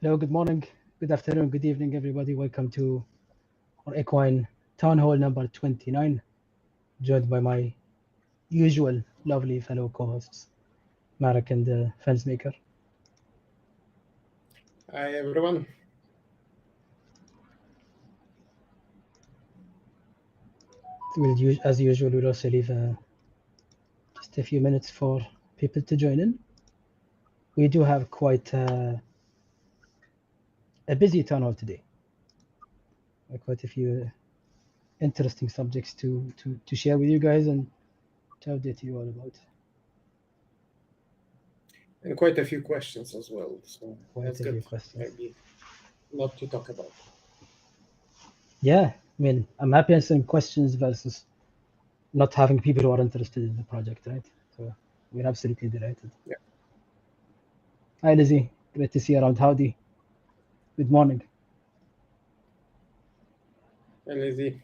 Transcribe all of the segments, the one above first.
Hello, good morning, good afternoon, good evening, everybody. Welcome to our Equine Town Hall number 29, joined by my usual lovely fellow co-hosts, Marek and Fencemaker. Hi, everyone. As usual, we'll also leave just a few minutes for people to join in. We do have quite a busy town hall today. Quite a few interesting subjects to share with you guys and to update you all about. And quite a few questions as well. So Quite that's a few good. questions. Maybe not to talk about. Yeah, I mean, I'm happy answering questions versus not having people who are interested in the project, right? So we're absolutely delighted. Yeah. Hi, Lizzie. Great to see you around. Howdy. Good morning. And Lizzie.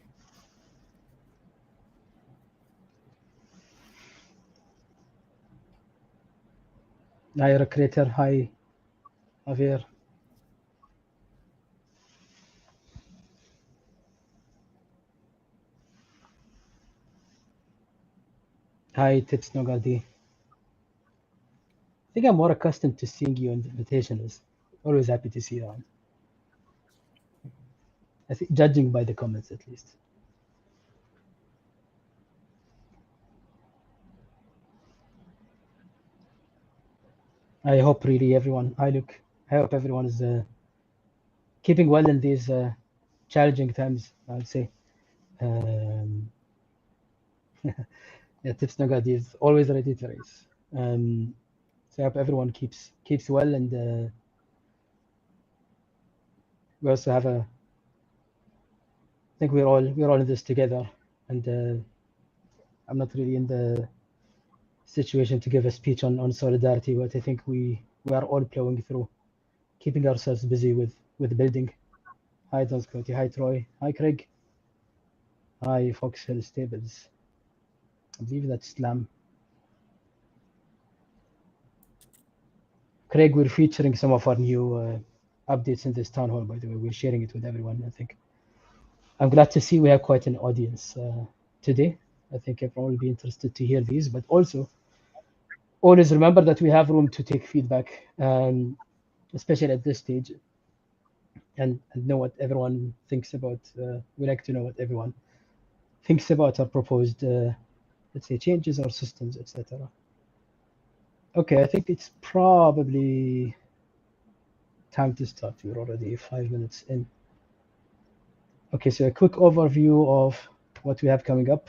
Hi, Recreator. Hi, Javier. Hi, Tits Nogadi. I think I'm more accustomed to seeing you in the invitationals. Always happy to see you around. I think, judging by the comments at least. I hope really everyone. I hope everyone is keeping well in these challenging times. I would say. Yeah, Tips Nogadi is always ready to race. So I hope everyone keeps well, and we also have I think we're all in this together, and I'm not really in the situation to give a speech on solidarity, but I think we are all plowing through, keeping ourselves busy with building. Hi, Don Scotty. Hi, Troy. Hi, Craig. Hi, Foxhill Stables. I believe that's Slam. Craig, we're featuring some of our new updates in this town hall, by the way. We're sharing it with everyone, I think. I'm glad to see we have quite an audience today. I think everyone will be interested to hear these, but also always remember that we have room to take feedback, especially at this stage, and know what everyone thinks about. We like to know what everyone thinks about our proposed, let's say, changes or systems, etc. Okay, I think it's probably time to start. We're already 5 minutes in. Okay, so a quick overview of what we have coming up.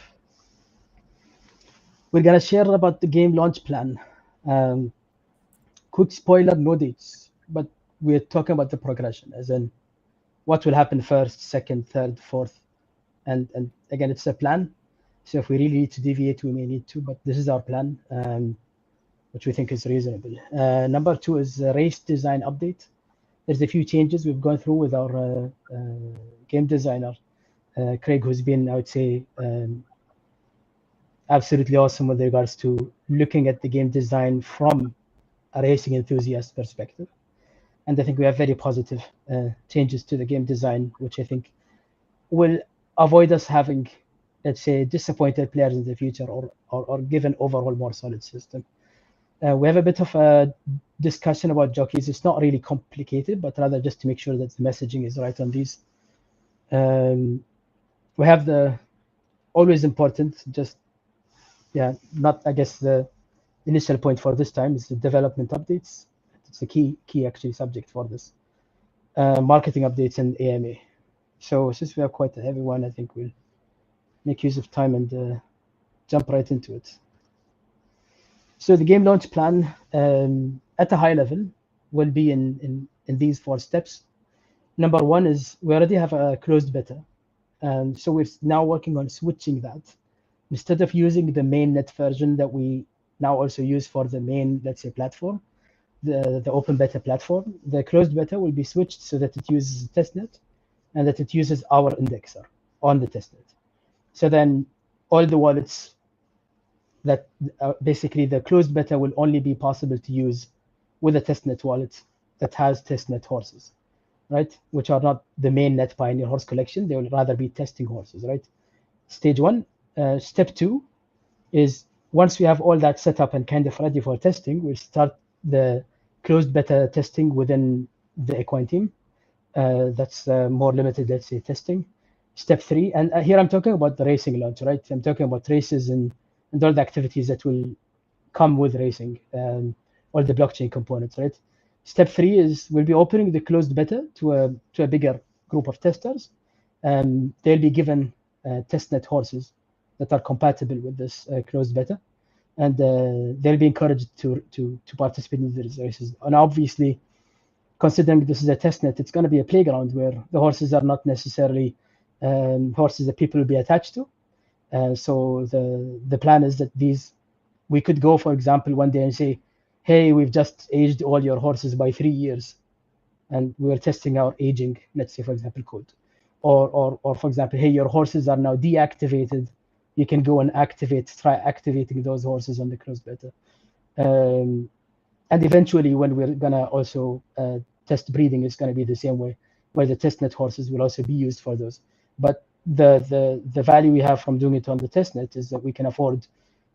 We're gonna share about the game launch plan. Quick spoiler, no dates, but we're talking about the progression, as in what will happen first, second, third, fourth, and again, it's a plan. So if we really need to deviate, we may need to, but this is our plan, which we think is reasonable. Number 2 is a race design update. There's a few changes we've gone through with our game designer, Craig, who's been, I would say, absolutely awesome with regards to looking at the game design from a racing enthusiast perspective. And I think we have very positive changes to the game design, which I think will avoid us having, let's say, disappointed players in the future, or give an overall more solid system. We have a bit of a discussion about jockeys. It's not really complicated, but rather just to make sure that the messaging is right on these. We have the always important, just, yeah, not, I guess, the initial point for this time is the development updates. It's a key actually subject for this. Marketing updates and AMA. So since we have quite a heavy one, I think we'll make use of time and jump right into it. So the game launch plan at a high level will be in these 4 steps. Number 1 is we already have a closed beta. So we're now working on switching that. Instead of using the mainnet version that we now also use for the main, let's say, platform, the open beta platform, the closed beta will be switched so that it uses testnet and that it uses our indexer on the testnet. So then all the wallets basically the closed beta will only be possible to use with a testnet wallet that has testnet horses, right? Which are not the main net pioneer horse collection. They will rather be testing horses, right? Stage one. Step two is once we have all that set up and kind of ready for testing, we'll start the closed beta testing within the equine team. That's more limited, let's say, testing. Step three, and here I'm talking about the racing launch, right? I'm talking about races and all the activities that will come with racing, all the blockchain components, right? Step three is we'll be opening the closed beta to a bigger group of testers. They'll be given testnet horses that are compatible with this closed beta, and they'll be encouraged to participate in these races. And obviously, considering this is a testnet, it's going to be a playground where the horses are not necessarily horses that people will be attached to. So the plan is that we could go, for example, one day and say, hey, we've just aged all your horses by 3 years, and we're testing our aging, let's say, for example, code. Or for example, hey, your horses are now deactivated. You can go and try activating those horses on the closed beta. And eventually, when we're gonna also test breeding, it's gonna be the same way, where the testnet horses will also be used for those. But the value we have from doing it on the testnet is that we can afford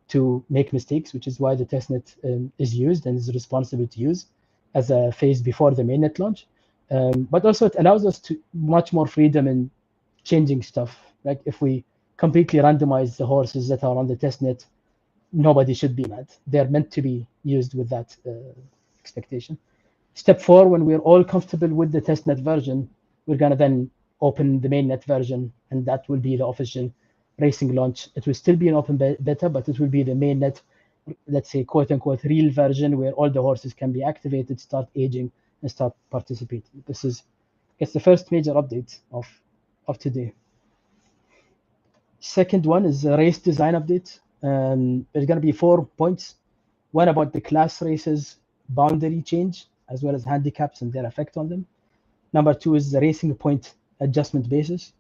to make mistakes, which is why the testnet is used and is responsible to use as a phase before the mainnet launch. But also it allows us to much more freedom in changing stuff. Like if we completely randomize the horses that are on the testnet, nobody should be mad. They're meant to be used with that expectation. Step 4, when we're all comfortable with the testnet version, we're going to then open the mainnet version, and that will be the official racing launch. It will still be an open beta, but it will be the mainnet, let's say, quote unquote, real version where all the horses can be activated, start aging, and start participating. This is, I guess, the first major update of today. Second one is a race design update. There's going to be 4 points. One about the class races boundary change, as well as handicaps and their effect on them. Number 2 is the racing point adjustment basis.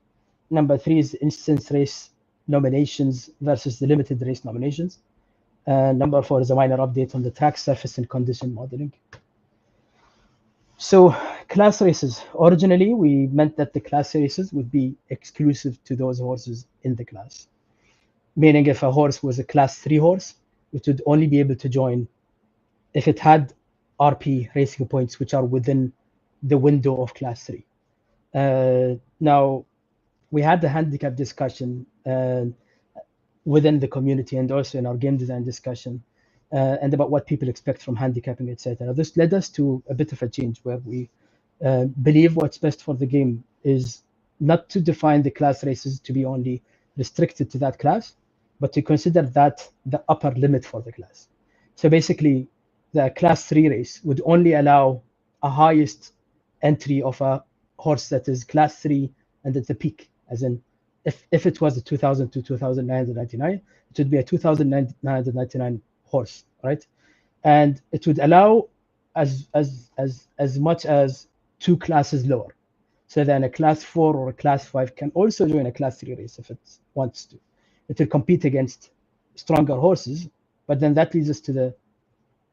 Number 3 is instance race nominations versus the limited race nominations. Number 4 is a minor update on the track surface and condition modeling. So class races, originally we meant that the class races would be exclusive to those horses in the class. Meaning if a horse was a class 3 horse, it would only be able to join if it had RP racing points which are within the window of class 3. Now, we had the handicap discussion within the community and also in our game design discussion, and about what people expect from handicapping, etc. This led us to a bit of a change where we believe what's best for the game is not to define the class races to be only restricted to that class, but to consider that the upper limit for the class. So basically, the class 3 race would only allow a highest entry of a horse that is class 3 and at the peak, as in if it was a 2,000 to 2,999, it would be a 2,999 horse, right? And it would allow as much as 2 classes lower. So then a class 4 or a class 5 can also join a class 3 race if it wants to. It will compete against stronger horses, but then that leads us to the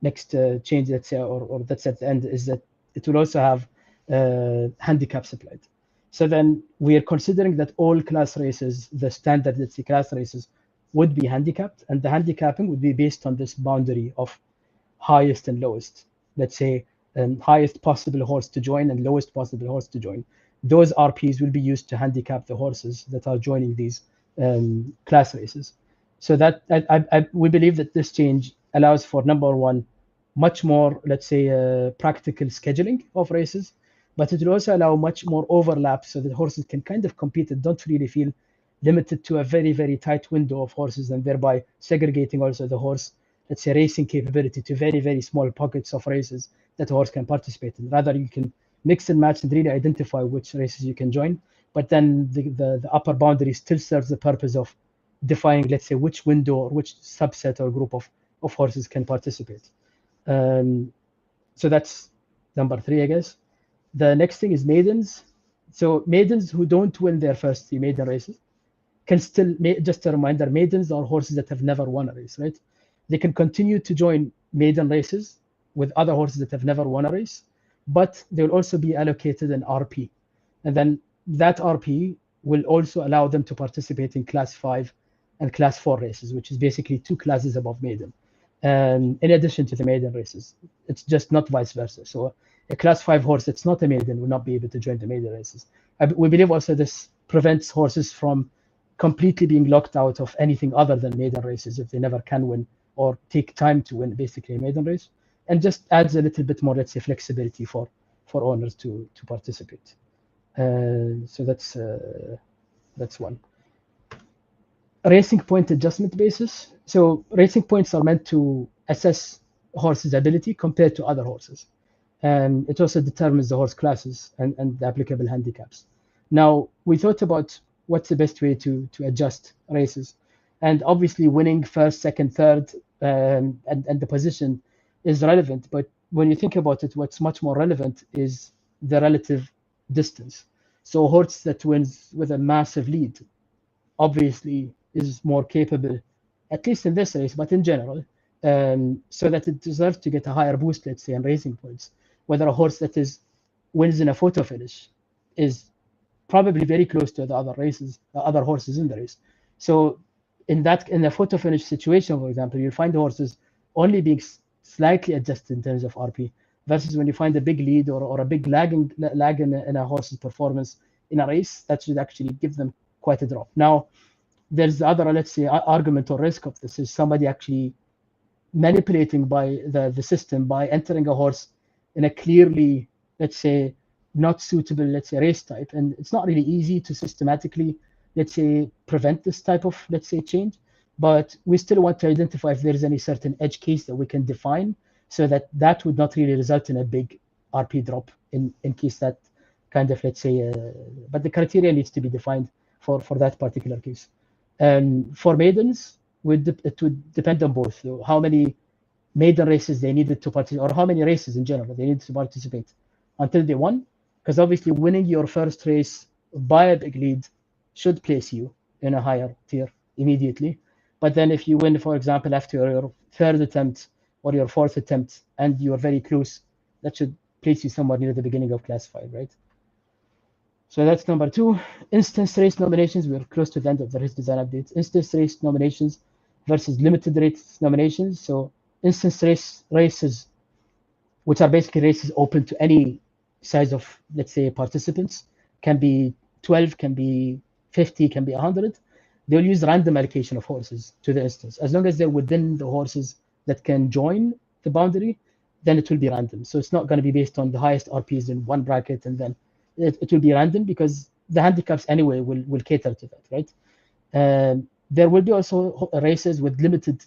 next change, let's say, or that's at the end, is that it will also have handicaps applied. So then we are considering that all class races, the standard, let's say, class races, would be handicapped, and the handicapping would be based on this boundary of highest and lowest. Let's say highest possible horse to join and lowest possible horse to join. Those RPs will be used to handicap the horses that are joining these class races. So that we believe that this change allows for, number one, much more, let's say, practical scheduling of races, but it will also allow much more overlap so that horses can kind of compete and don't really feel limited to a very, very tight window of horses, and thereby segregating also the horse, let's say, racing capability to very, very small pockets of races that a horse can participate in. Rather, you can mix and match and really identify which races you can join, but then the upper boundary still serves the purpose of defining, let's say, which window or which subset or group of horses can participate. So that's number 3, I guess. The next thing is maidens. So maidens who don't win their first 3 maiden races can still, just a reminder, maidens are horses that have never won a race, right? They can continue to join maiden races with other horses that have never won a race, but they'll also be allocated an RP. And then that RP will also allow them to participate in class 5 and class 4 races, which is basically 2 classes above maiden. In addition to the maiden races, it's just not vice versa. So a class 5 horse that's not a maiden will not be able to join the maiden races. We believe also this prevents horses from completely being locked out of anything other than maiden races if they never can win or take time to win basically a maiden race, and just adds a little bit more, let's say, flexibility for owners to participate. So that's one. Racing point adjustment basis. So racing points are meant to assess horses' ability compared to other horses. And it also determines the horse classes and the applicable handicaps. Now, we thought about what's the best way to adjust races. And obviously winning first, second, third, and the position is relevant. But when you think about it, what's much more relevant is the relative distance. So a horse that wins with a massive lead obviously is more capable, at least in this race, but in general, so that it deserves to get a higher boost, let's say, in racing points. Whether a horse that wins in a photo finish is probably very close to the other horses in the race. So in a photo finish situation, for example, you'll find the horses only being slightly adjusted in terms of RP, versus when you find a big lead or a big lag in a horse's performance in a race, that should actually give them quite a drop. Now, there's the other, let's say, argument or risk of this is somebody actually manipulating by the system by entering a horse in a clearly, let's say, not suitable, let's say, race type. And it's not really easy to systematically, let's say, prevent this type of, let's say, change. But we still want to identify if there is any certain edge case that we can define so that would not really result in a big RP drop in case that kind of, let's say, but the criteria needs to be defined for that particular case. For maidens, it would depend on both. So how many maiden races they needed to participate, or how many races in general they needed to participate until they won. Because obviously winning your first race by a big lead should place you in a higher tier immediately. But then if you win, for example, after your third attempt or your fourth attempt and you're very close, that should place you somewhere near the beginning of class 5, right? So that's number 2. Instance race nominations. We're close to the end of the race design updates. Instance race nominations versus limited race nominations. So instance races, which are basically races open to any size of, let's say, participants, can be 12, can be 50, can be 100. They'll use random allocation of horses to the instance. As long as they're within the horses that can join the boundary, then it will be random. So it's not going to be based on the highest RPs in one bracket, and then it will be random because the handicaps anyway will cater to that, right? There will be also races with limited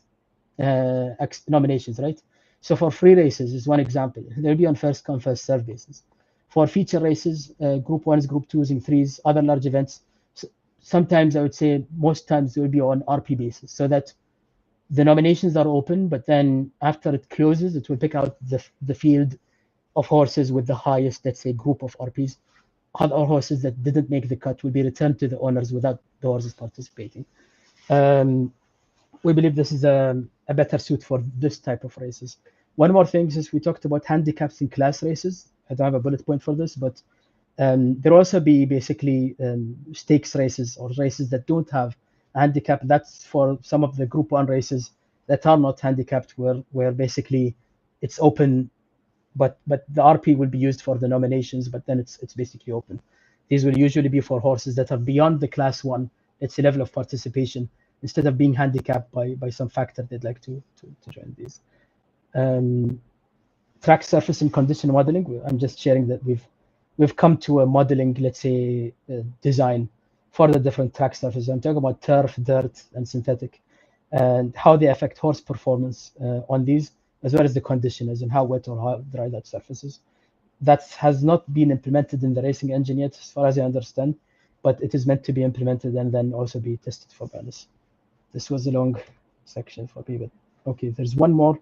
nominations, right? So for free races is one example. They'll be on first come, first serve basis. For feature races, group 1s, group 2s, and 3s, other large events, sometimes I would say most times they will be on RP basis, so that the nominations are open, but then after it closes, it will pick out the field of horses with the highest, let's say, group of RPs. Other horses that didn't make the cut will be returned to the owners without the horses participating. We believe this is a better suit for this type of races. One more thing is we talked about handicaps in class races. I don't have a bullet point for this, but there will also be basically stakes races or races that don't have a handicap. That's for some of the group 1 races that are not handicapped, where basically it's open, but the RP will be used for the nominations, but then it's basically open. These will usually be for horses that are beyond the class 1, let's say, level of participation, instead of being handicapped by some factor they'd like to join these. Track surface and condition modeling. I'm just sharing that we've come to a modeling, let's say, design for the different track surfaces. I'm talking about turf, dirt, and synthetic, and how they affect horse performance on these, as well as the condition, as in how wet or how dry that surface is. That has not been implemented in the racing engine yet, as far as I understand, but it is meant to be implemented and then also be tested for balance. This was a long section for people. Okay, there's one more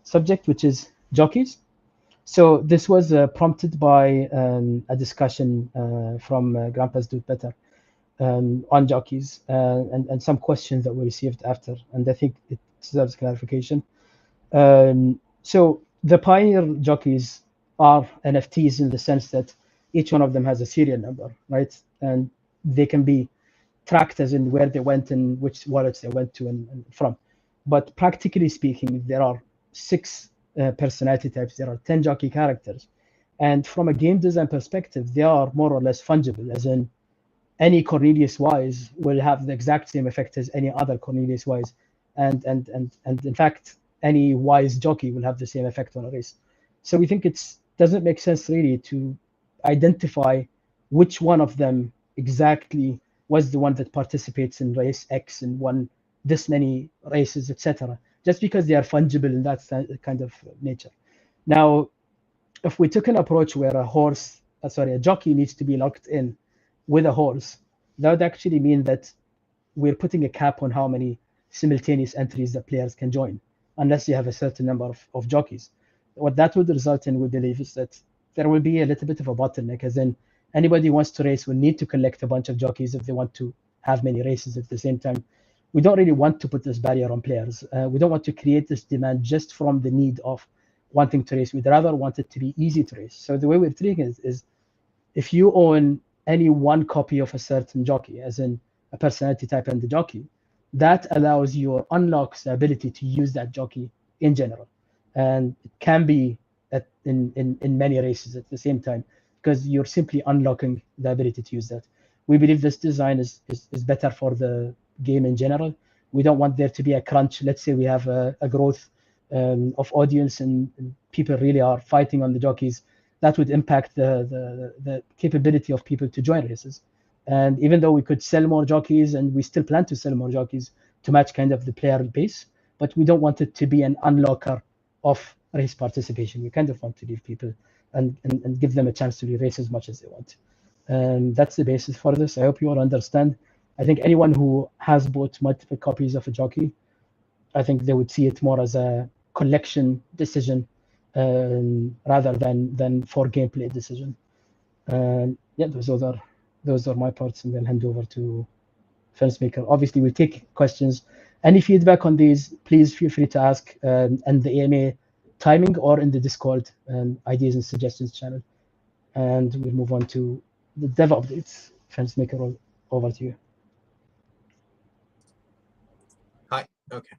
subject, which is jockeys. So this was prompted by a discussion from Grandpa's Do It Better on jockeys and some questions that we received after, and I think it deserves clarification. So the pioneer jockeys are NFTs in the sense that each one of them has a serial number, right? And they can be tracked as in where they went and which wallets they went to and from. But practically speaking, there are 6 personality types. There are 10 jockey characters. And from a game design perspective, they are more or less fungible, as in any Cornelius Wise will have the exact same effect as any other Cornelius Wise. And in fact, any Wise jockey will have the same effect on a race. So we think it doesn't make sense really to identify which one of them exactly was the one that participates in race X and won this many races, etc. Just because they are fungible in that kind of nature. Now, if we took an approach where a jockey needs to be locked in with a horse, that would actually mean that we're putting a cap on how many simultaneous entries the players can join, unless you have a certain number of jockeys. What that would result in, we believe, is that there will be a little bit of a bottleneck, as in anybody who wants to race will need to collect a bunch of jockeys if they want to have many races at the same time. We don't really want to put this barrier on players. We don't want to create this demand just from the need of wanting to race. We'd rather want it to be easy to race. So the way we're treating it is if you own any one copy of a certain jockey, as in a personality type and the jockey, that allows you or unlocks the ability to use that jockey in general. And it can be in many races at the same time, because you're simply unlocking the ability to use that. We believe this design is better for the game in general. We don't want there to be a crunch. Let's say we have a growth of audience and people really are fighting on the jockeys. That would impact the capability of people to join races. And even though we could sell more jockeys, and we still plan to sell more jockeys to match kind of the player base, but we don't want it to be an unlocker of race participation. We kind of want to give people and give them a chance to race as much as they want. And that's the basis for this. I hope you all understand. I think anyone who has bought multiple copies of a jockey, I think they would see it more as a collection decision rather than for gameplay decision. Yeah, those are my parts, and then hand over to Fencemaker. Obviously, we'll take questions. Any feedback on these, please feel free to ask and the AMA timing or in the Discord ideas and suggestions channel. And we'll move on to the dev updates. Fencemaker, over to you. Hi. Okay.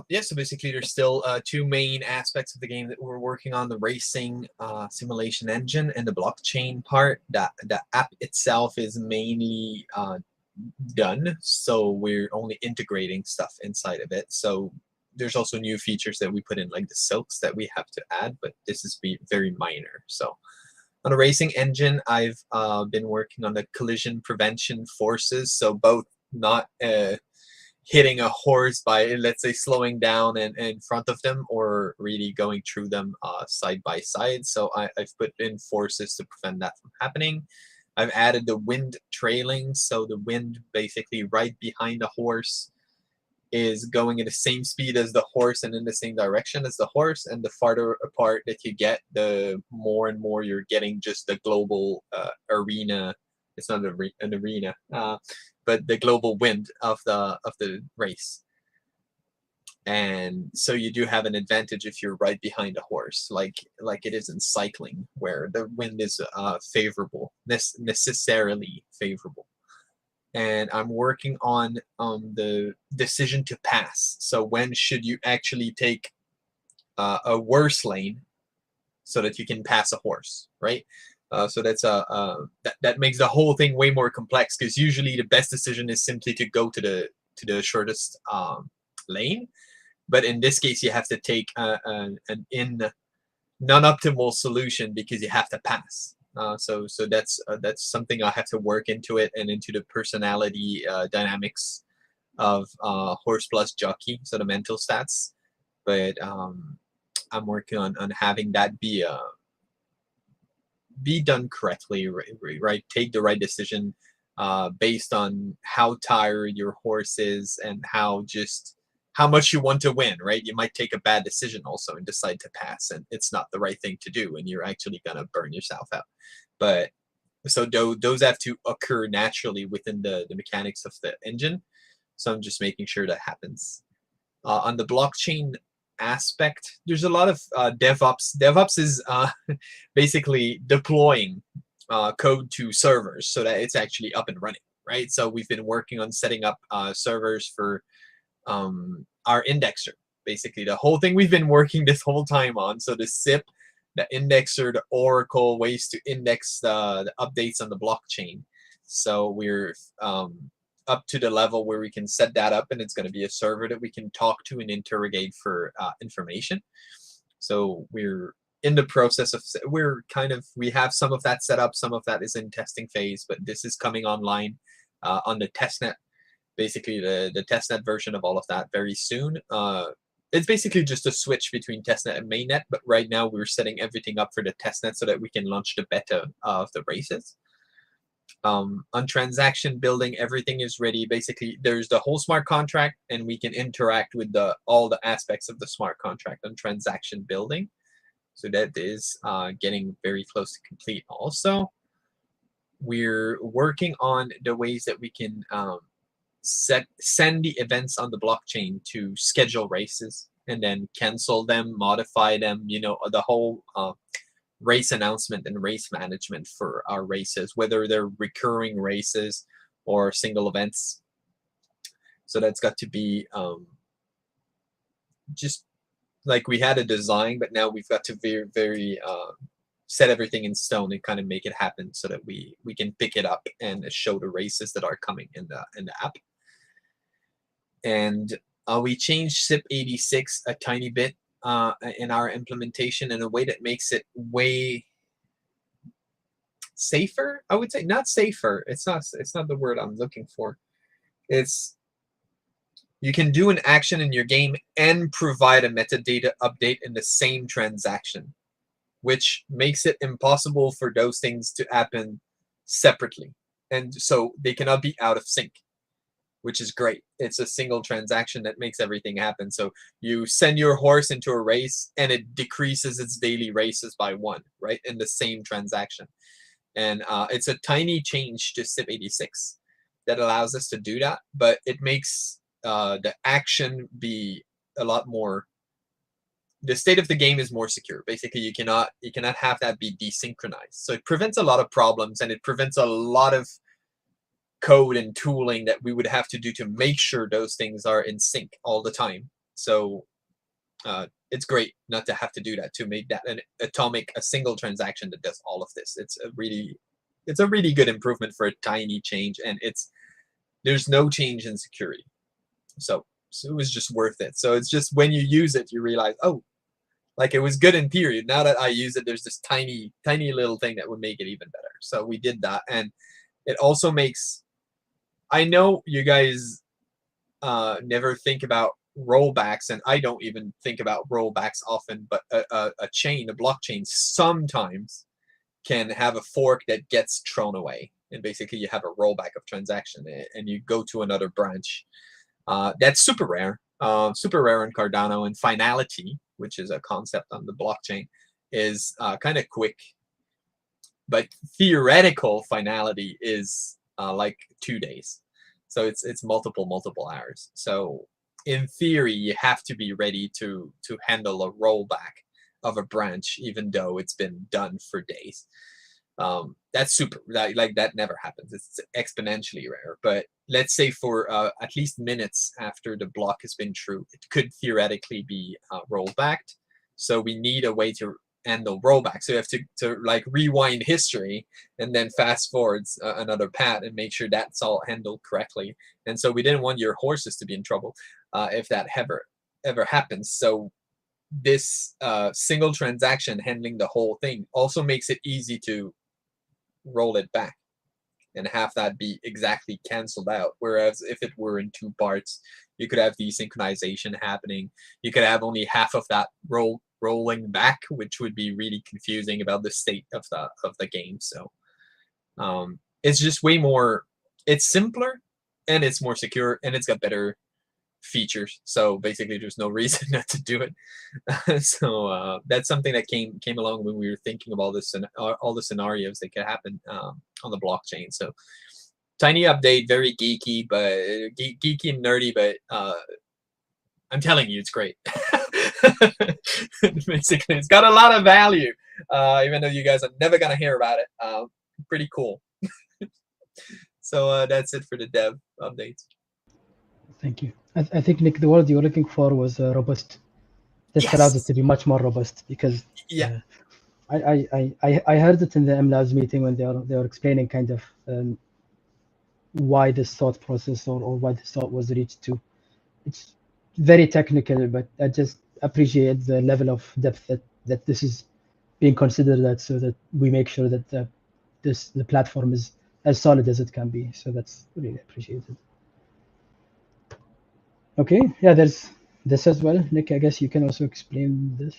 Yeah, so basically there's still 2 main aspects of the game that we're working on: the racing simulation engine and the blockchain part. The app itself is mainly done, so we're only integrating stuff inside of it. So there's also new features that we put in, like the silks that we have to add, but this is very minor. So on the racing engine, I've been working on the collision prevention forces, so both not hitting a horse by, let's say, slowing down in front of them, or really going through them side by side. So I've put in forces to prevent that from happening. I've added the wind trailing, so the wind basically right behind the horse is going at the same speed as the horse and in the same direction as the horse, and the farther apart that you get, the more and more you're getting just the global arena. It's not an arena, but the global wind of the race. And so you do have an advantage if you're right behind a horse, like it is in cycling, where the wind is favorable, necessarily favorable. And I'm working on the decision to pass. So when should you actually take a worse lane so that you can pass a horse, right? So that's that makes the whole thing way more complex, because usually the best decision is simply to go to the shortest lane. But in this case, you have to take an non-optimal solution because you have to pass. So that's something I have to work into it and into the personality dynamics of horse plus jockey, so the mental stats. But I'm working on having that be done correctly, right? Take the right decision based on how tired your horse is and how much you want to win, right? You might take a bad decision also and decide to pass, and it's not the right thing to do, and you're actually gonna burn yourself out. But so those have to occur naturally within the mechanics of the engine. So I'm just making sure that happens. On the blockchain aspect. There's a lot of DevOps. DevOps is basically deploying code to servers so that it's actually up and running, right? So we've been working on setting up servers for our indexer. Basically, the whole thing we've been working this whole time on. So the SIP, the indexer, the Oracle, ways to index the updates on the blockchain. So we're up to the level where we can set that up, and it's going to be a server that we can talk to and interrogate for information. So we're in the process of, we have some of that set up, some of that is in testing phase, but this is coming online on the testnet, basically the testnet version of all of that very soon. It's basically just a switch between testnet and mainnet, but right now we're setting everything up for the testnet so that we can launch the beta of the races. On transaction building, everything is ready. Basically, there's the whole smart contract, and we can interact with all the aspects of the smart contract on transaction building. So that is getting very close to complete. Also, we're working on the ways that we can send the events on the blockchain to schedule races and then cancel them, modify them. You know, the whole race announcement and race management for our races, whether they're recurring races or single events. So that's got to be just like we had a design, but now we've got to very set everything in stone and kind of make it happen so that we can pick it up and show the races that are coming in the app. And we changed SIP 86 a tiny bit in our implementation in a way that makes it way safer. I would say not safer. It's not the word I'm looking for. It's you can do an action in your game and provide a metadata update in the same transaction, which makes it impossible for those things to happen separately. And so they cannot be out of sync, which is great. It's a single transaction that makes everything happen. So you send your horse into a race and it decreases its daily races by 1, right? In the same transaction. And it's a tiny change to SIP 86 that allows us to do that, but it makes the action be a lot more, the state of the game is more secure. Basically, you cannot have that be desynchronized. So it prevents a lot of problems, and it prevents a lot of code and tooling that we would have to do to make sure those things are in sync all the time. So it's great not to have to do that, to make that a single transaction that does all of this. It's a really good improvement for a tiny change, and there's no change in security. So it was just worth it. So it's just when you use it, you realize, oh, like it was good in theory. Now that I use it, there's this tiny little thing that would make it even better. So we did that, and it also makes, I know you guys never think about rollbacks, and I don't even think about rollbacks often, but a blockchain sometimes can have a fork that gets thrown away, and basically you have a rollback of transaction and you go to another branch. That's super rare in Cardano, and finality, which is a concept on the blockchain, is kind of quick, but theoretical finality is like 2 days. So it's multiple hours. So in theory, you have to be ready to handle a rollback of a branch, even though it's been done for days. That's super, that never happens. It's exponentially rare. But let's say for at least minutes after the block has been true, it could theoretically be rollbacked. So we need a way to handle rollback. So you have to like rewind history and then fast forwards another path and make sure that's all handled correctly. And so we didn't want your horses to be in trouble if that ever happens. So this single transaction handling the whole thing also makes it easy to roll it back and have that be exactly canceled out. Whereas if it were in 2 parts, you could have desynchronization happening. You could have only half of that rolling back, which would be really confusing about the state of the game. So it's just way more, it's simpler and it's more secure and it's got better features. So basically there's no reason not to do it. So that's something that came along when we were thinking of all this and all the scenarios that could happen on the blockchain. So tiny update, very geeky, but geeky and nerdy, but I'm telling you, it's great. Basically, it's got a lot of value, even though you guys are never gonna hear about it. Pretty cool. So that's it for the dev updates. Thank you. I think, Nick, the word you were looking for was robust. This allows it to be much more robust because I heard it in the MLabs meeting when they were explaining kind of why this thought process or why this thought was reached to. It's very technical, but I just appreciate the level of depth that this is being considered at, so that we make sure that the platform is as solid as it can be. So that's really appreciated. Okay, yeah, there's this as well. Nick, I guess you can also explain this.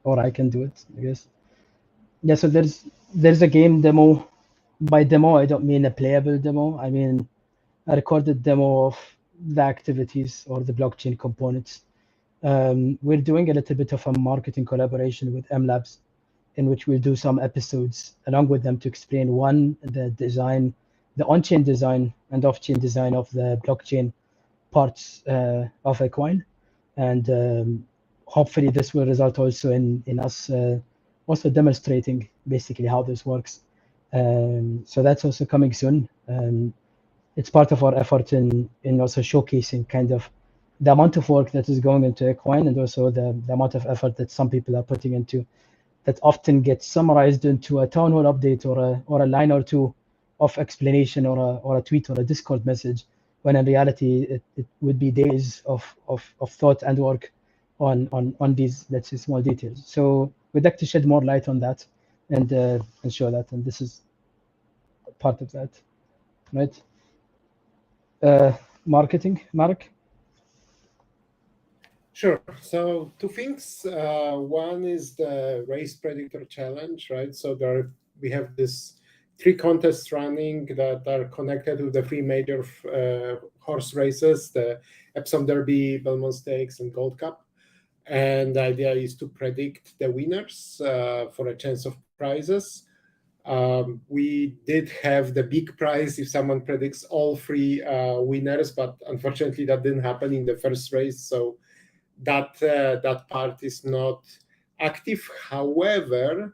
Or I can do it, I guess. Yeah, so there's a game demo. By demo, I don't mean a playable demo. I mean a recorded demo of the activities or the blockchain components. We're doing a little bit of a marketing collaboration with MLabs, in which we'll do some episodes along with them to explain, one, the design, the on-chain design and off-chain design of the blockchain parts of Equine. And hopefully this will result also in us also demonstrating basically how this works. So that's also coming soon. It's part of our effort in also showcasing kind of the amount of work that is going into Equine, and also the amount of effort that some people are putting into, that often gets summarized into a town hall update or a line or two of explanation or a tweet or a Discord message, when in reality it would be days of thought and work on these, let's say, small details. So we'd like to shed more light on that and show that, and this is part of that, right? Marketing, Mark? Sure. So two things. One is the race predictor challenge, right? So we have this 3 contests running that are connected with the 3 major horse races: the Epsom Derby, Belmont Stakes, and Gold Cup. And the idea is to predict the winners for a chance of prizes. We did have the big prize if someone predicts all 3 winners, but unfortunately that didn't happen in the first race. So that part is not active. However,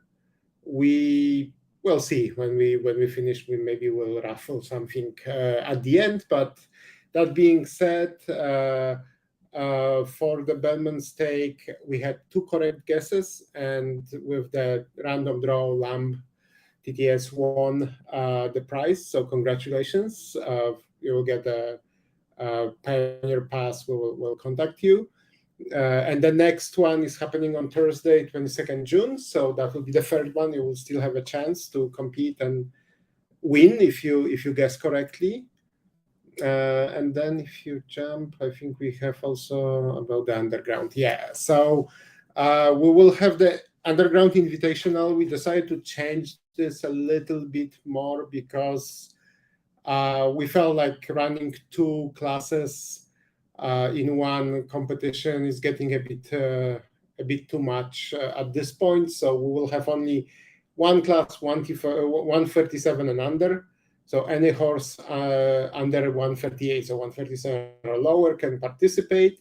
we will see when we finish. We maybe will raffle something at the end. But that being said, for the Belmont Stake, we had 2 correct guesses, and with the random draw, Lamb TTS won the prize. So congratulations! You will get a Pioneer Pass. We'll contact you. And the next one is happening on Thursday, 22nd June. So that will be the third one. You will still have a chance to compete and win if you guess correctly. And then if you jump, I think we have also about the underground. Yeah. So we will have the underground invitational. We decided to change this a little bit more because we felt like running 2 classes in one competition is getting a bit too much at this point. So we will have only one class, 137 and under. So any horse under 138, so 137 or lower, can participate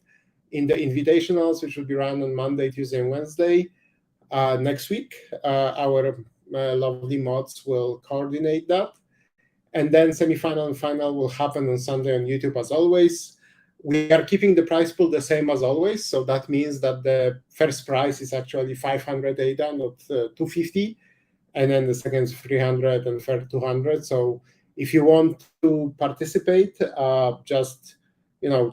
in the invitationals, which will be run on Monday, Tuesday, and Wednesday next week. Our lovely mods will coordinate that. And then semifinal and final will happen on Sunday on YouTube as always. We are keeping the prize pool the same as always. So that means that the first prize is actually 500 ADA, not 250. And then the second is 300 and third 200. So if you want to participate, just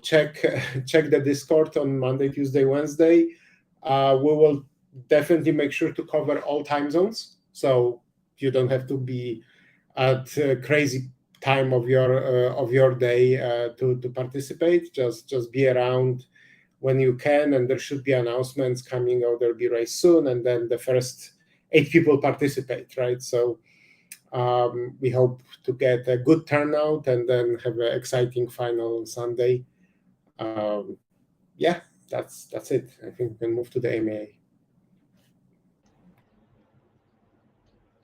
check the Discord on Monday, Tuesday, Wednesday. We will definitely make sure to cover all time zones, so you don't have to be at a crazy time of your day to participate. Just be around when you can, and there should be announcements coming out. There'll be a race soon, and then the first 8 people participate, right? So we hope to get a good turnout and then have an exciting final on Sunday. Yeah, that's it. I think we can move to the AMA.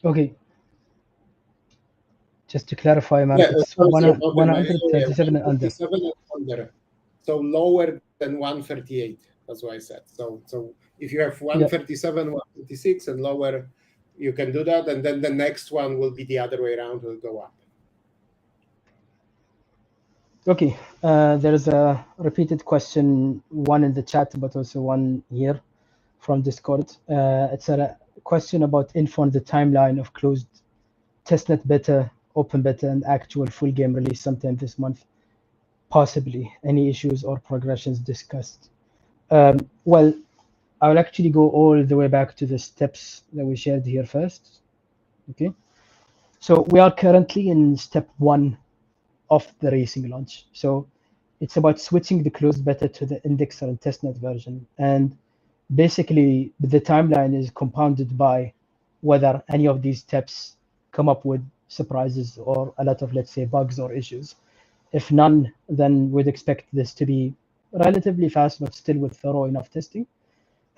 Okay. Just to clarify, Mark, it's 137 and under. 137 and under. So lower than 138. That's what I said. So if you have 137, 136 and lower, you can do that. And then the next one will be the other way around, will go up. Okay, there is a repeated question, one in the chat, but also one here from Discord. It's a question about info on the timeline of closed testnet beta, open beta, and actual full game release sometime this month. Possibly. Any issues or progressions discussed? Well, I will actually go all the way back to the steps that we shared here first. Okay, so we are currently in step 1 of the racing launch. So it's about switching the closed beta to the indexer and testnet version. And basically, the timeline is compounded by whether any of these steps come up with surprises or a lot of, let's say, bugs or issues. If none, then we'd expect this to be relatively fast, but still with thorough enough testing.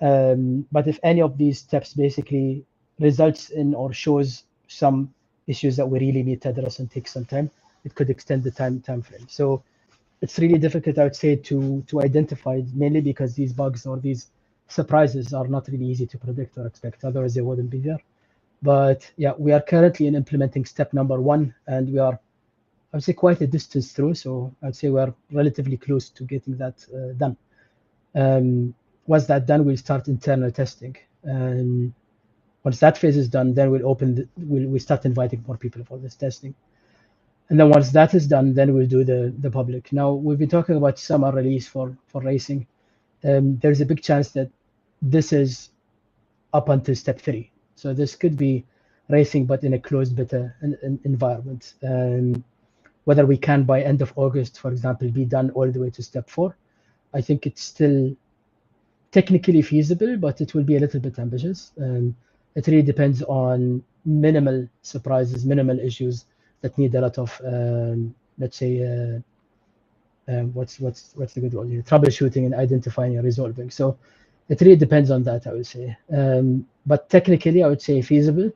But if any of these steps basically results in or shows some issues that we really need to address and take some time, it could extend the time frame. So it's really difficult, I would say, to identify, mainly because these bugs or these surprises are not really easy to predict or expect. Otherwise, they wouldn't be there. But yeah, we are currently in implementing step number 1, and we are, I would say, quite a distance through. So I'd say we are relatively close to getting that done. Once that's done, we'll start internal testing. And once that phase is done, then we'll start inviting more people for this testing. And then once that is done, then we'll do the public. Now, we've been talking about summer release for racing. There's a big chance that this is up until step 3. So this could be racing, but in a closed beta environment. Whether we can, by end of August, for example, be done all the way to step 4, I think it's still technically feasible, but it will be a little bit ambitious. It really depends on minimal surprises, minimal issues that need a lot of, let's say, what's the good word here? Troubleshooting and identifying and resolving. So it really depends on that, I would say. But technically, I would say feasible.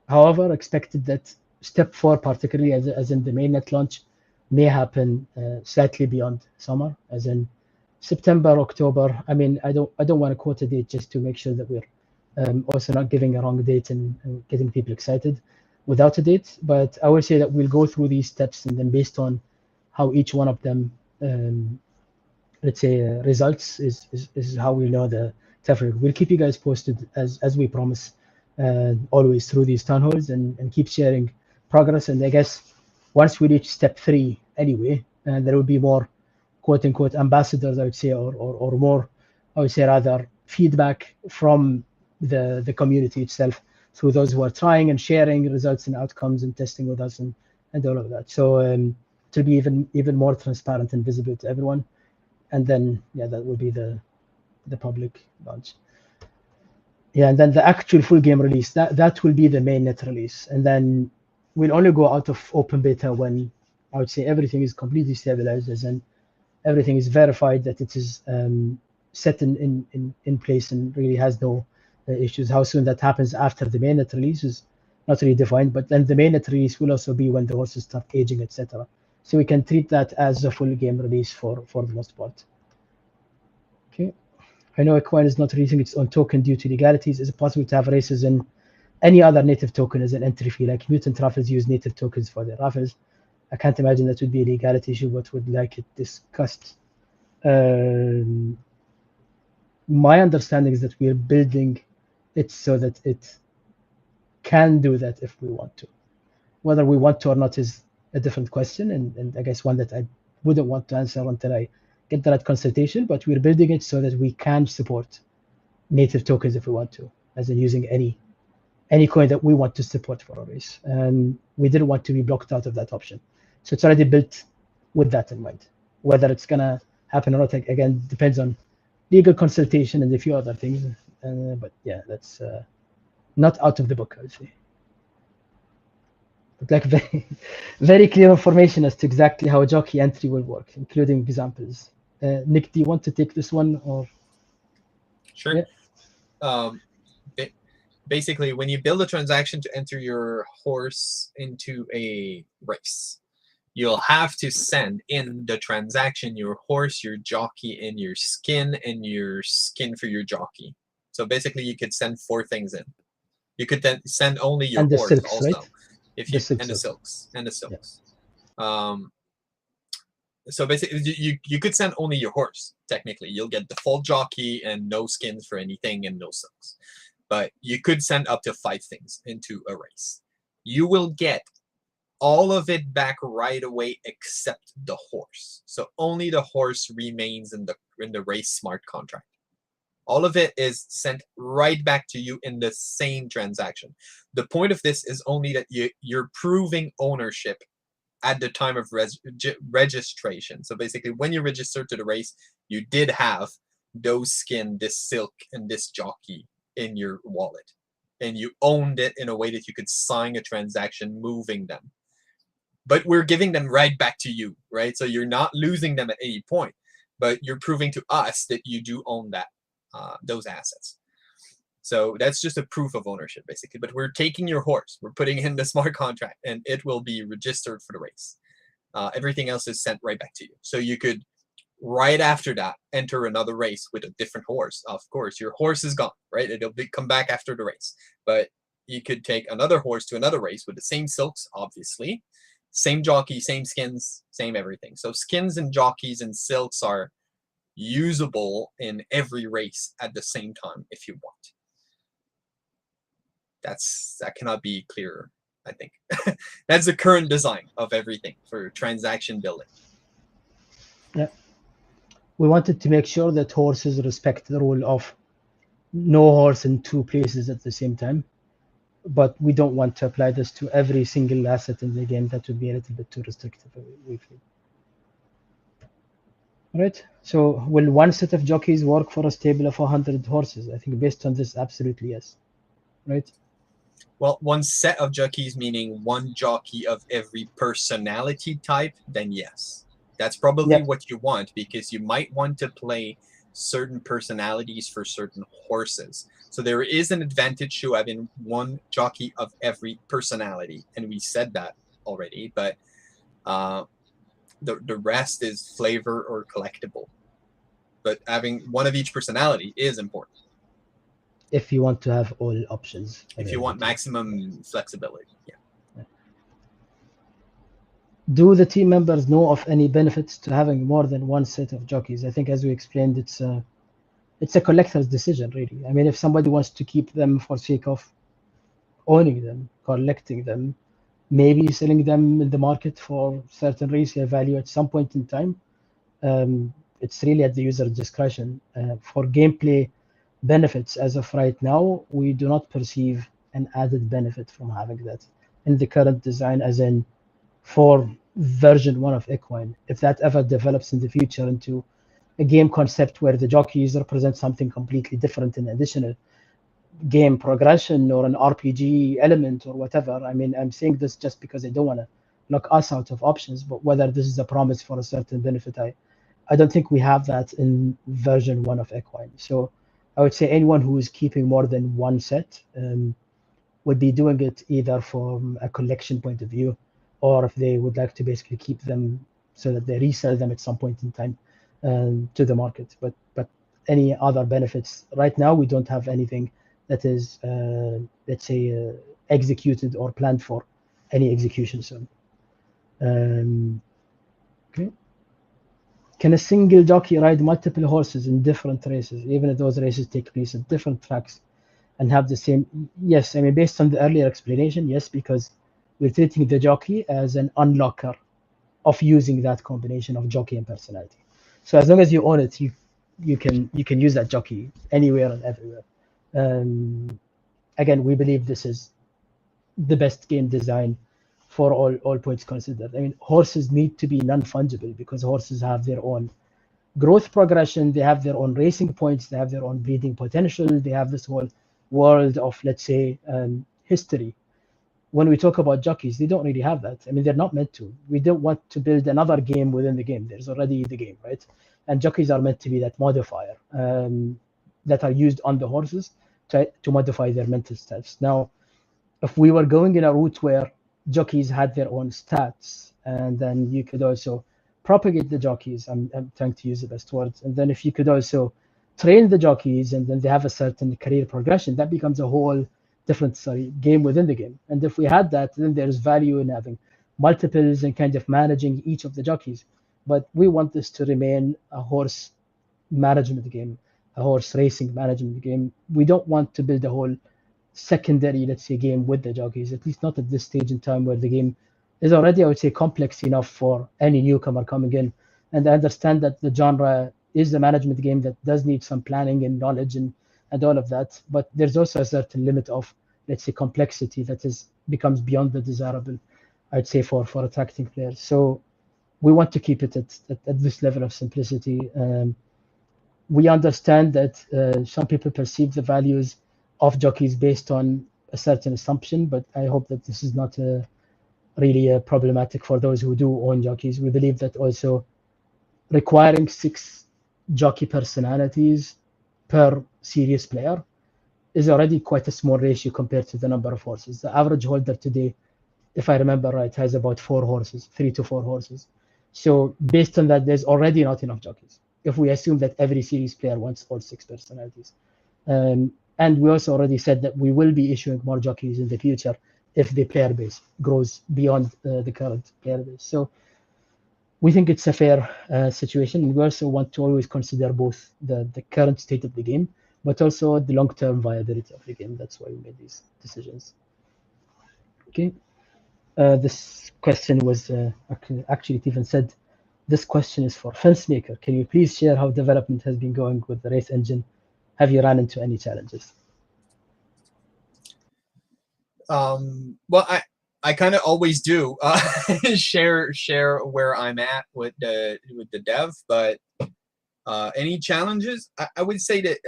However, expected that step 4, particularly as in the mainnet launch, may happen slightly beyond summer, as in September, October. I mean, I don't want to quote a date just to make sure that we're also not giving a wrong date and getting people excited without a date. But I would say that we'll go through these steps, and then based on how each one of them, let's say, results is how we know the traffic. We'll keep you guys posted as we promise, always through these town halls, and keep sharing progress. And I guess once we reach step 3 anyway, there will be more quote unquote ambassadors, I would say, or more, I would say rather, feedback from the community itself through those who are trying and sharing results and outcomes and testing with us and all of that. So to be even more transparent and visible to everyone. And then yeah, that will be the public launch. Yeah, and then the actual full game release, that will be the mainnet release. And then we'll only go out of open beta when, I would say, everything is completely stabilized, as in everything is verified that it is set in place and really has no issues. How soon that happens after the mainnet release is not really defined, but then the mainnet release will also be when the horses start aging, etc. So we can treat that as a full game release for the most part. Okay. I know Equine is not releasing its own token due to legalities. Is it possible to have races in any other native token as an entry fee, like mutant raffles use native tokens for their raffles? I can't imagine that would be a legality issue, but would like it discussed. My understanding is that we're building it so that it can do that if we want to. Whether we want to or not is a different question, and I guess one that I wouldn't want to answer until I get that consultation. But we're building it so that we can support native tokens if we want to, as in using any coin that we want to support for a race. And we didn't want to be blocked out of that option. So it's already built with that in mind. Whether it's going to happen or not, again, depends on legal consultation and a few other things. But yeah, that's not out of the book, I would say. But like very, very clear information as to exactly how a jockey entry will work, including examples. Nick, do you want to take this one? Or sure. Yeah. Basically, when you build a transaction to enter your horse into a race, you'll have to send in the transaction your horse, your jockey, and your skin for your jockey. So basically, you could send 4 things in. You could then send only your And the horse silks, also, right? if The you silks and the also. silks and the silks. So basically, you could send only your horse. Technically, you'll get default jockey and no skins for anything and no silks. But you could send up to 5 things into a race. You will get all of it back right away except the horse. So only the horse remains in the race smart contract. All of it is sent right back to you in the same transaction. The point of this is only that you're proving ownership at the time of registration. So basically, when you register to the race, you did have those skin, this silk, and this jockey in your wallet. And you owned it in a way that you could sign a transaction moving them. But we're giving them right back to you, right? So you're not losing them at any point, but you're proving to us that you do own that those assets. So that's just a proof of ownership, basically. But we're taking your horse, we're putting in the smart contract, and it will be registered for the race. Everything else is sent right back to you. So you could, right after that, enter another race with a different horse. Of course, your horse is gone, right? It'll come back after the race. But you could take another horse to another race with the same silks, obviously. Same jockey, same skins, same everything. So skins and jockeys and silks are usable in every race at the same time if you want. That cannot be clearer, I think. That's the current design of everything for transaction building. Yeah. We wanted to make sure that horses respect the rule of no horse in 2 places at the same time. But we don't want to apply this to every single asset in the game. That would be a little bit too restrictive, we feel. All right. So will one set of jockeys work for a stable of 100 horses? I think based on this, absolutely yes. Right. Well, one set of jockeys, meaning one jockey of every personality type, then yes. That's probably what you want, because you might want to play certain personalities for certain horses. So there is an advantage to having one jockey of every personality. And we said that already, but the rest is flavor or collectible. But having one of each personality is important. If you want to have all options. If you want maximum flexibility, yeah. Do the team members know of any benefits to having more than one set of jockeys? I think, as we explained, it's a collector's decision, really. I mean, if somebody wants to keep them for sake of owning them, collecting them, maybe selling them in the market for certain resale value at some point in time, it's really at the user's discretion. For gameplay benefits, as of right now, we do not perceive an added benefit from having that in the current design, as in for version 1 of Equine. If that ever develops in the future into a game concept where the jockeys represent something completely different, an additional game progression or an RPG element or whatever. I mean, I'm saying this just because I don't want to lock us out of options, but whether this is a promise for a certain benefit, I don't think we have that in version 1 of Equine. So I would say anyone who is keeping more than one set would be doing it either from a collection point of view, or if they would like to basically keep them so that they resell them at some point in time to the market. But any other benefits, right now we don't have anything that is, let's say, executed or planned for any execution soon. Okay. Can a single jockey ride multiple horses in different races, even if those races take place at different tracks and have the same? Yes, I mean, based on the earlier explanation, yes, because we're treating the jockey as an unlocker of using that combination of jockey and personality. So as long as you own it, you can use that jockey anywhere and everywhere. Again, we believe this is the best game design for all points considered. I mean, horses need to be non-fungible because horses have their own growth progression, they have their own racing points, they have their own breeding potential, they have this whole world of, let's say, history. When we talk about jockeys, they don't really have that. I mean, they're not meant to. We don't want to build another game within the game. There's already the game, right? And jockeys are meant to be that modifier that are used on the horses to modify their mental stats. Now, if we were going in a route where jockeys had their own stats and then you could also propagate the jockeys. I'm trying to use the best words. And then if you could also train the jockeys, and then they have a certain career progression, that becomes a whole different game within the game. And if we had that, then there's value in having multiples and kind of managing each of the jockeys. But we want this to remain a horse management game, a horse racing management game. We don't want to build a whole secondary, let's say, game with the jockeys, at least not at this stage in time where the game is already, I would say, complex enough for any newcomer coming in. And I understand that the genre is a management game that does need some planning and knowledge and all of that. But there's also a certain limit of, let's say, complexity that becomes beyond the desirable, I'd say, for attracting players. So we want to keep it at this level of simplicity. We understand that some people perceive the values of jockeys based on a certain assumption, but I hope that this is not really problematic for those who do own jockeys. We believe that also requiring 6 jockey personalities per serious player is already quite a small ratio compared to the number of horses. The average holder today, if I remember right, has about 4 horses, 3 to 4 horses. So based on that, there's already not enough jockeys, if we assume that every series player wants all 6 personalities. And we also already said that we will be issuing more jockeys in the future if the player base grows beyond the current player base. So we think it's a fair situation. And we also want to always consider both the current state of the game, but also the long-term viability of the game. That's why we made these decisions. Okay. This question was actually Stephen said, this question is for Fencemaker. Can you please share how development has been going with the race engine? Have you run into any challenges? Well, I kind of always do share where I'm at with the dev, but any challenges? I would say that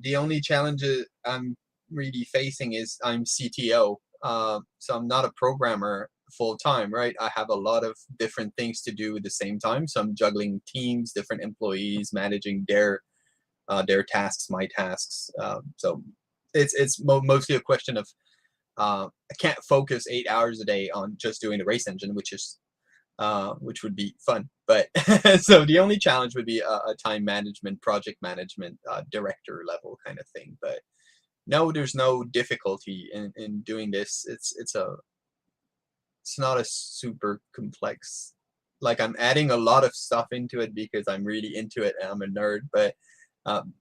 the only challenges I'm really facing is I'm CTO, so I'm not a programmer full time, right? I have a lot of different things to do at the same time, so I'm juggling teams, different employees, managing their tasks, my tasks. So it's mostly a question of I can't focus 8 hours a day on just doing the race engine, which would be fun. But so the only challenge would be a time management, project management, director level kind of thing. But no, there's no difficulty in doing this. It's not a super complex. Like, I'm adding a lot of stuff into it because I'm really into it and I'm a nerd. But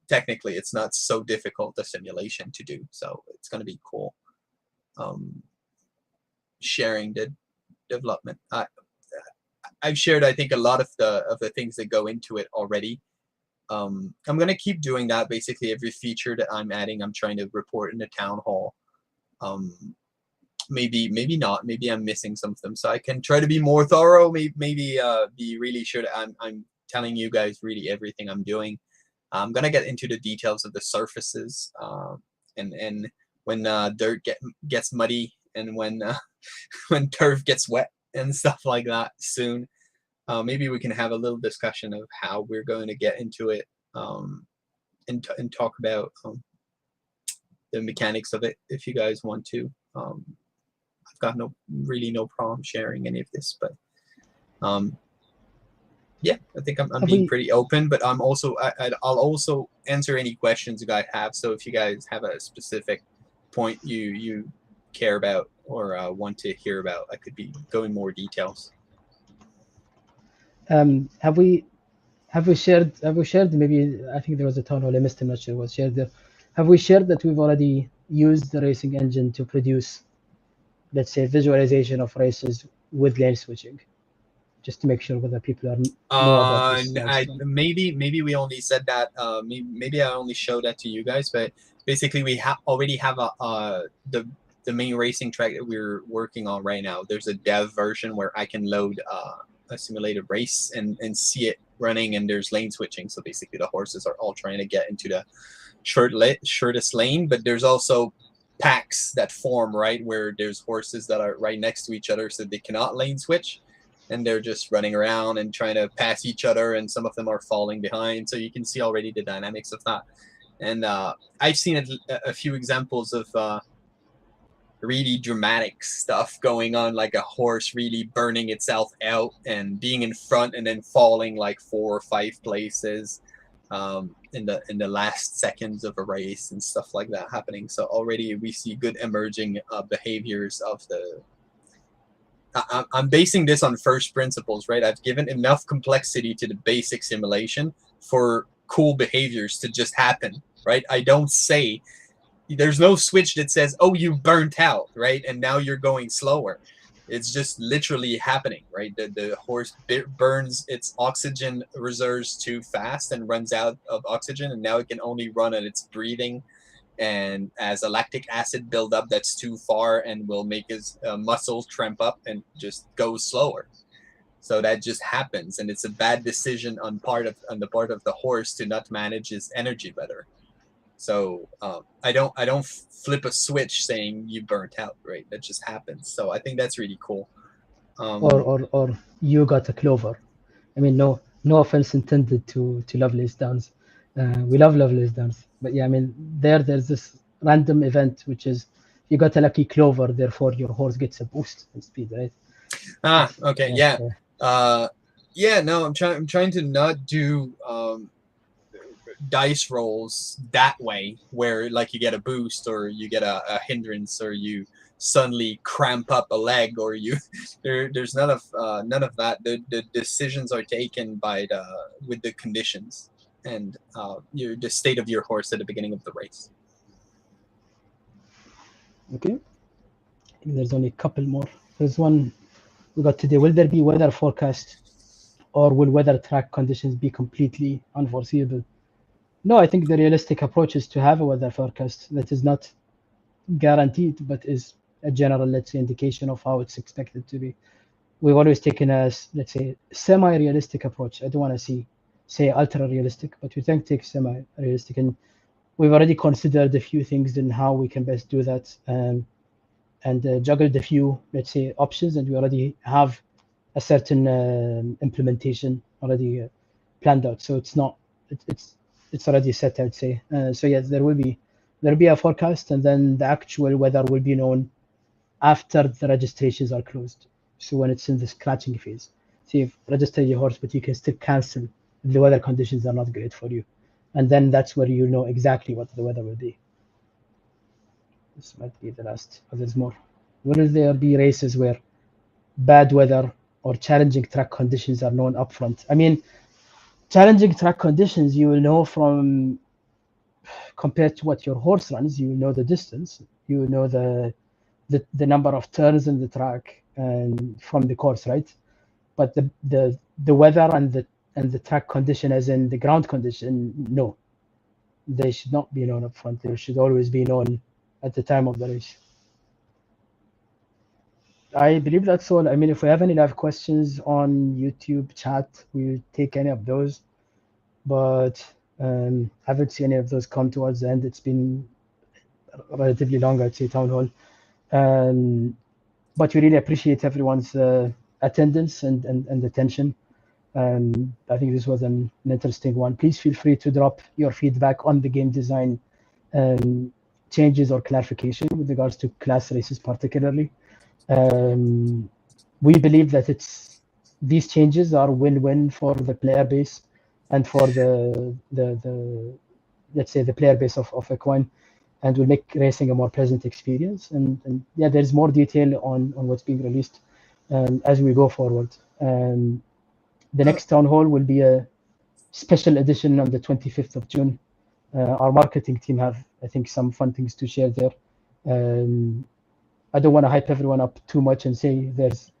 technically, it's not so difficult a simulation to do. So it's going to be cool. Sharing the development. I've shared, I think, a lot of the things that go into it already. I'm gonna keep doing that. Basically, every feature that I'm adding, I'm trying to report in the town hall. Maybe not. Maybe I'm missing some of them, so I can try to be more thorough. Maybe be really sure that I'm telling you guys really everything I'm doing. I'm gonna get into the details of the surfaces, and when dirt gets muddy, and when when turf gets wet and stuff like that soon. Maybe we can have a little discussion of how we're going to get into it, and talk about the mechanics of it if you guys want to. I've got no problem sharing any of this, but yeah, I think I'm being pretty open, but I'm also I'll also answer any questions you guys have. So if you guys have a specific point you care about or want to hear about, I could go in more details. Have we shared maybe, I think there was a town hall I missed, I'm not sure what shared there. Have we shared that we've already used the racing engine to produce, let's say, visualization of races with lane switching, just to make sure whether people know about this? Maybe we only said that. Maybe I only showed that to you guys, but basically we already have the main racing track that we're working on right now. There's a dev version where I can load a simulated race and see it running, and there's lane switching. So basically the horses are all trying to get into the shortest lane, but there's also packs that form, right, where there's horses that are right next to each other, so they cannot lane switch, and they're just running around and trying to pass each other, and some of them are falling behind. So you can see already the dynamics of that. And I've seen a few examples of really dramatic stuff going on, like a horse really burning itself out and being in front and then falling like 4 or 5 places in the last seconds of a race and stuff like that happening. So already we see good emerging behaviors of the. I'm basing this on first principles, right? I've given enough complexity to the basic simulation for cool behaviors to just happen, right? I don't say, there's no switch that says, oh, you burnt out, right? And now you're going slower. It's just literally happening, right? The horse burns its oxygen reserves too fast and runs out of oxygen, and now it can only run on its breathing. And as a lactic acid build up, that's too far and will make his muscles cramp up and just go slower. So that just happens, and it's a bad decision on the part of the horse to not manage his energy better. So I don't flip a switch saying you burnt out, right? That just happens. So I think that's really cool. Or you got a clover. I mean, no offense intended to Lovelace Downs. We love Lovelace Downs, but yeah, I mean, there's this random event which is you got a lucky clover, therefore your horse gets a boost in speed, right? Okay, yeah. No, I'm trying to not do dice rolls that way, where like you get a boost or you get a hindrance or you suddenly cramp up a leg or you there's none of that. The decisions are taken with the conditions and the state of your horse at the beginning of the race. Okay, I think there's only a couple more. There's one we got today. Will there be weather forecast, or will weather track conditions be completely unforeseeable? No, I think the realistic approach is to have a weather forecast that is not guaranteed, but is a general, let's say, indication of how it's expected to be. We've always taken a, let's say, semi-realistic approach. I don't want to say ultra-realistic, but we think take semi-realistic, and we've already considered a few things in how we can best do that, and juggled a few, let's say, options, and we already have a certain implementation already planned out. So it's not, it's already set, I would say. So yes, there'll be a forecast, and then the actual weather will be known after the registrations are closed. So when it's in the scratching phase, so you've registered your horse, but you can still cancel if the weather conditions are not great for you, and then that's where you know exactly what the weather will be. This might be the last, but there's more. Will there be races where bad weather or challenging track conditions are known upfront? I mean, challenging track conditions you will know from, compared to what your horse runs, you will know the distance, you will know the number of turns in the track and from the course, right? But the weather and the track condition, as in the ground condition, no, they should not be known upfront. They should always be known at the time of the race. I believe that's all. I mean, if we have any live questions on YouTube chat, we'll take any of those. But I haven't seen any of those come towards the end. It's been relatively long, I'd say, town hall. But we really appreciate everyone's attendance and attention. I think this was an interesting one. Please feel free to drop your feedback on the game design changes or clarification with regards to class races particularly. We believe that these changes are win-win for the player base and for the let's say the player base of Equine, and will make racing a more pleasant experience. And yeah, there's more detail on what's being released as we go forward. The next town hall will be a special edition on the 25th of June. Our marketing team have, I think, some fun things to share there. I don't want to hype everyone up too much and say there's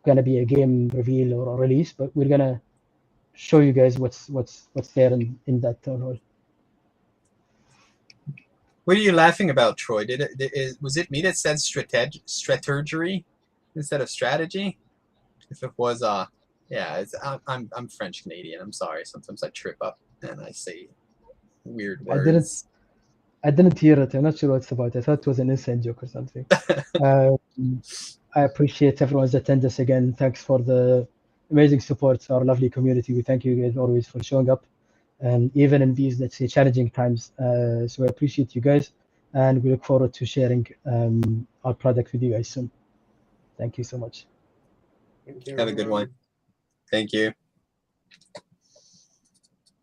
going to be a game reveal or a release, but we're going to show you guys what's there in that town hall. What are you laughing about, Troy? Was it me that said strategy instead of strategy? If it was, yeah, I'm French Canadian. I'm sorry. Sometimes I trip up and I say weird words. I didn't hear it. I'm not sure what it's about. I thought it was an inside joke or something. I appreciate everyone's attendance again. Thanks for the amazing support, our lovely community. We thank you guys always for showing up, even in these, let's say, challenging times. So I appreciate you guys, and we look forward to sharing our product with you guys soon. Thank you so much. Thank you, Have a good one. Thank you.